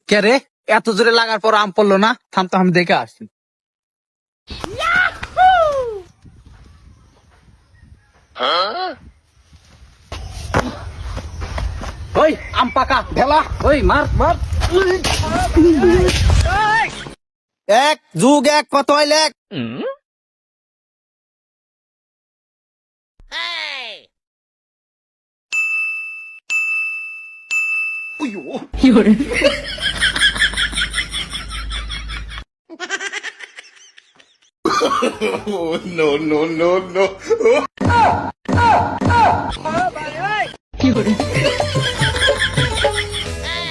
কে রে, এত জোরে লাগার পর আম পড়লো না? থামতে আমি দেখে আসছি। ওই আম পাকা ঢেলা, ওই মার মার। 1+1 কত হইলে?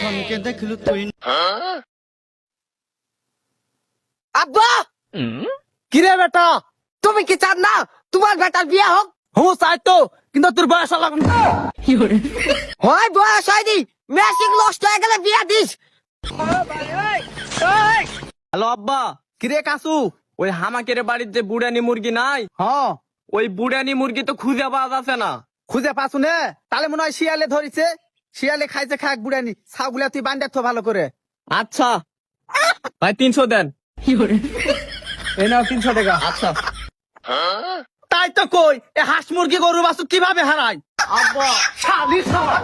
ধনকে দেখলু তুই। আব্বা, কিরে বেটা, তুমি কি চান না তোমার বেটার বিয়ে হোক? হুঁ চাই তো, কিন্তু তোর বয়স হলো না। হয় বয়স হয়নি, মেশিন নষ্ট হয়ে গেলে বিয়ে দিস। হ্যালো আব্বা, কিরে কাসু, ওই হামাকের বাড়ির যে বুড়ানি মুরগি নাই, হ্যাঁ ওই বুড়ানি মুরগি তো খুঁজে পাওয়া যাচ্ছে না। খুঁজে পাসু নে? তাহলে মনে হয় শিয়ালে ধরিছে। শিয়ালে খাইছে খাক বুড়ানি, ছাগুলা তুই বান্ডার তো ভালো করে। আচ্ছা ভাই 300 দেন। এই নাও 300 টাকা। আচ্ছা তাই তো কই, এ হাঁস মুরগি গরু বাছুর কিভাবে হারায়? আব্বা, শালি শালা